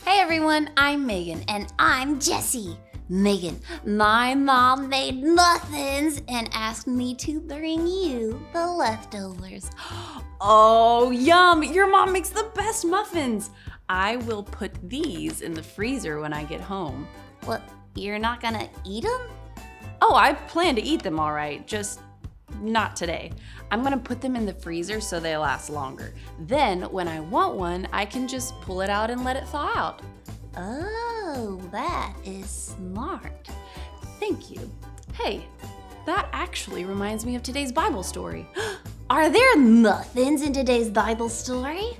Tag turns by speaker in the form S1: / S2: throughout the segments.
S1: Hey everyone, I'm Megan.
S2: And I'm Jessie.
S1: Megan, my mom made muffins and asked me to bring you the leftovers.
S2: Oh, yum! Your mom makes the best muffins. I will put these in the freezer when I get home.
S1: What, you're not gonna eat them?
S2: Oh, I plan to eat them all right, just not today. I'm gonna put them in the freezer so they last longer. Then, when I want one, I can just pull it out and let it thaw out.
S1: Oh, that is smart.
S2: Thank you. Hey, that actually reminds me of today's Bible story.
S1: Are there muffins in today's Bible story?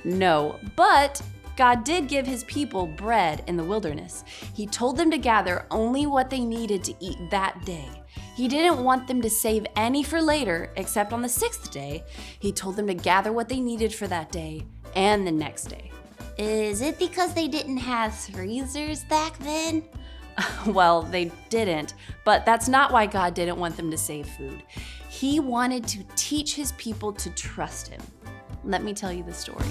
S2: No, but God did give his people bread in the wilderness. He told them to gather only what they needed to eat that day. He didn't want them to save any for later, except on the sixth day. He told them to gather what they needed for that day and the next day.
S1: Is it because they didn't have freezers back then?
S2: Well, they didn't, but that's not why God didn't want them to save food. He wanted to teach his people to trust him. Let me tell you the story.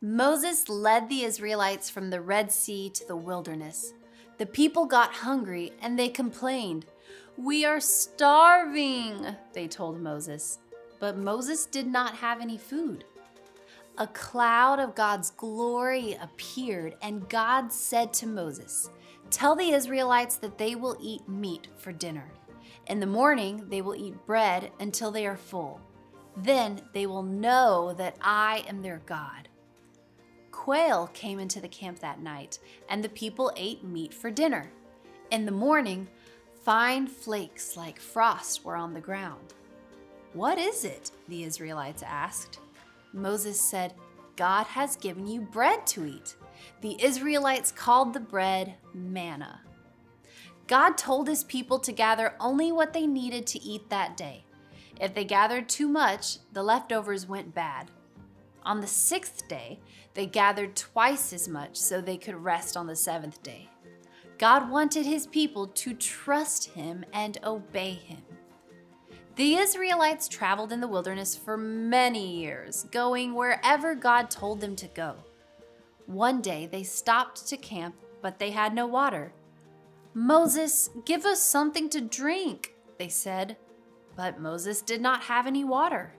S1: Moses led the Israelites from the Red Sea to the wilderness. The people got hungry and they complained. "We are starving," they told Moses. But Moses did not have any food. A cloud of God's glory appeared, and God said to Moses, "Tell the Israelites that they will eat meat for dinner. In the morning, they will eat bread until they are full. Then they will know that I am their God." Quail came into the camp that night, and the people ate meat for dinner. In the morning, fine flakes like frost were on the ground. "What is it?" the Israelites asked. Moses said, "God has given you bread to eat." The Israelites called the bread manna. God told his people to gather only what they needed to eat that day. If they gathered too much, the leftovers went bad. On the sixth day, they gathered twice as much so they could rest on the seventh day. God wanted his people to trust him and obey him. The Israelites traveled in the wilderness for many years, going wherever God told them to go. One day they stopped to camp, but they had no water. "Moses, give us something to drink," they said. But Moses did not have any water.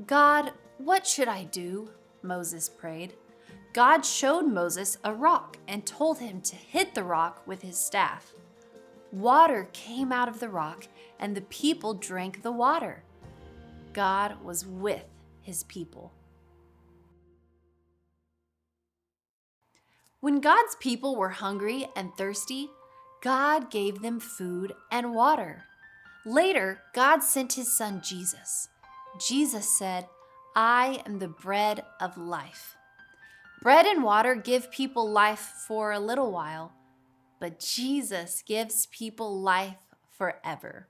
S1: "God, what should I do?" Moses prayed. God showed Moses a rock and told him to hit the rock with his staff. Water came out of the rock, and the people drank the water. God was with his people. When God's people were hungry and thirsty, God gave them food and water. Later, God sent his son Jesus. Jesus said, "I am the bread of life." Bread and water give people life for a little while, but Jesus gives people life forever.